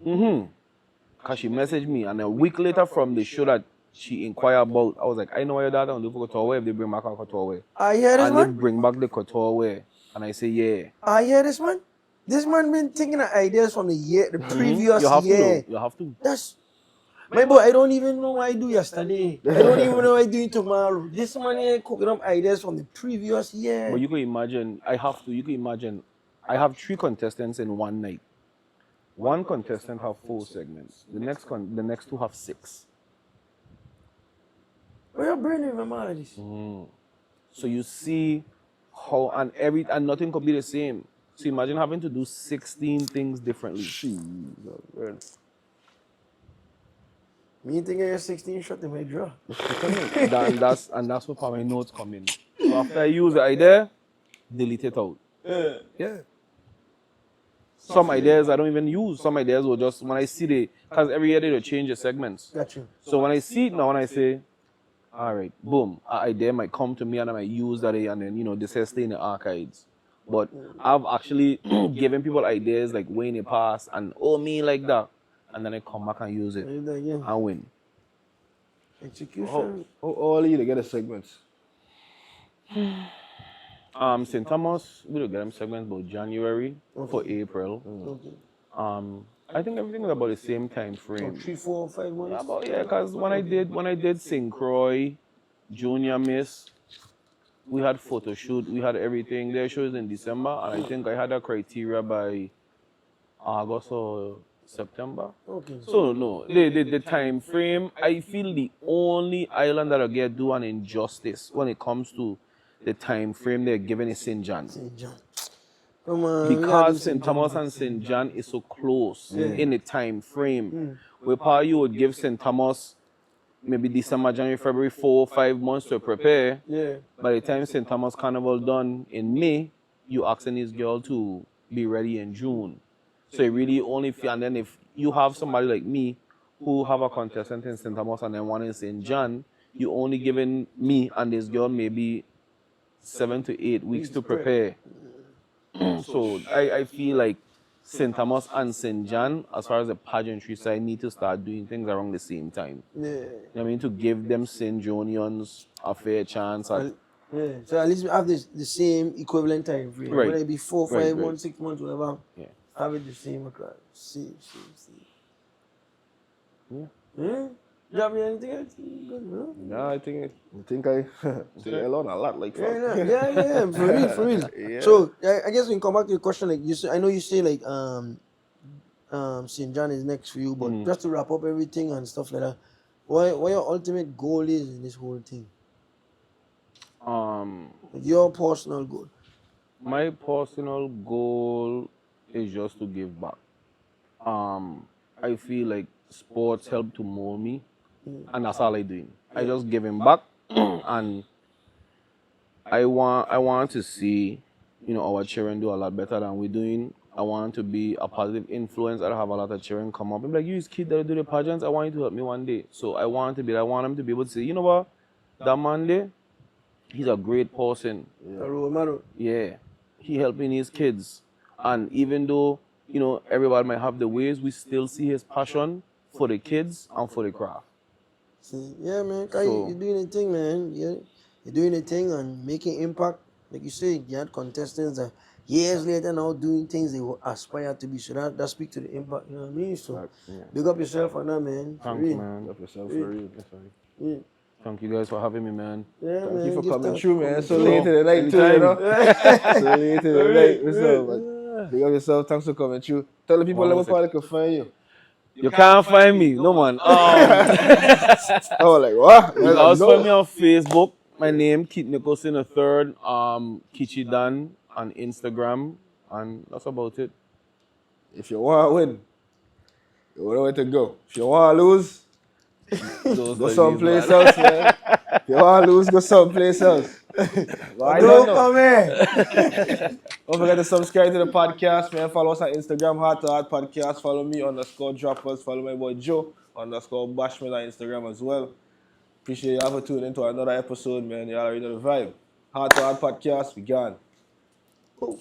Because she messaged me, and a week later from the show that she inquired about, I was like, I know what your daughter will do for couture wear if they bring back a couture wear. I hear this And they man. bring back the couture wear. And I say, yeah. I hear this man. This man been thinking of ideas from the previous You have year. to know. You have to. That's my boy. I don't even know what I do yesterday. I don't even know what I do tomorrow. This man here cooking up ideas from the previous year. But you can imagine, you can imagine, I have 3 contestants in one night. One contestant have 4 segments. The next 2 have 6. Where your brain remember all of this? So you see how and nothing could be the same. So imagine having to do 16 things differently. Me thinking you're 16 shot in my draw. and that's where my notes come in. So after I use the idea, delete it out. Yeah. Some ideas I don't even use. Some ideas will just when I see because every year they will change the segments. Got you. So when I see it now, when I say, all right, boom, an idea might come to me and I might use that, and then this has stay in the archives. But I've actually given people ideas like way in the past and me like that. and then I come back and use it And then again, and win. execution. How early to get the segments? St. Thomas, we don't get them segments about January for April. Okay. I think everything is about the same time So frame. 3, 4, 5 months. Because when I did St. Croix, Junior Miss, we had photo shoot, we had everything. Their shows in December, and I think I had a criteria by August or September. Okay. So no, the time frame, I feel the only island that I get do an injustice when it comes to the time frame they're giving is St. John. St. John. Come on. we gotta do Because St. Thomas and St. John is so close in the time frame. Where probably you would give St. Thomas maybe December, January, February, 4 or 5 months to prepare. Yeah. By the time St. Thomas Carnival done in May, you asking this girl to be ready in June. So it really only feel, and then if you have somebody like me who have a contestant in St. Thomas and then one in St. John, you only giving me and this girl maybe 7 to 8 weeks to prepare. So I feel like St. Thomas and St. John, as far as the pageantry side, need to start doing things around the same time. Yeah. You know what I mean? To give them St. Jonians a fair chance at Yeah. So at least we have the same equivalent time frame. Right. Whether it be 4, 5 Right. months, 6 months, whatever. Yeah. Have it the same across. Same. Yeah. Yeah. You have anything else? Good, no? Yeah, I think I say a lot like Yeah, fuck. yeah, for real. Yeah. So I guess we can come back to your question. Like you say, I know you say like St. John is next for you, but just to wrap up everything and stuff like that, what your ultimate goal is in this whole thing? Like your personal goal. My personal goal is just to give back. I feel like sports help to mold me, and that's all I doing. I just giving back, and I want to see, our children do a lot better than we're doing. I want to be a positive influence. I have a lot of children come up and be like, "You kid that do the pageants, I want you to help me one day." So I want them to be able to say, you know what, that man there, he's a great person. A role model. Yeah, he helping his kids, and even though everybody might have the ways, we still see his passion for the kids and for the craft. See, yeah, man. 'Cause So- you're doing a thing, man. You're doing a thing and making impact. Like you say, you had contestants that years later now doing things they aspire to be. So that speaks to the impact. You know what I mean? So big up yourself on that, man. For Thanks, real. man. Up yourself for real. Yeah, Thank you guys for having me, man. yeah, Thank man. you for Give coming thanks through, for man. coming So through. late in the night, too, you Anytime. know? So late in the night. What's up, man? Big up yourself. Thanks for coming through. Tell the people level part they can find you. You can't find me, no man. I was like, what? You can also find me on Facebook. My name, Nicholsen the third. Kitchy Dan on Instagram, and that's about it. If you want to win, you know where to go. If you want to lose, go someplace else, man. If you want to lose, go someplace else. But I don't know. Come here. Don't forget to subscribe to the podcast, man. Follow us on Instagram, Heart to Heart Podcast. Follow me _droppers. Follow my boy Joe _Bashman on Instagram as well. Appreciate you for tuning into another episode, man. You already know the vibe. Heart to Heart Podcast, we gone. Oh.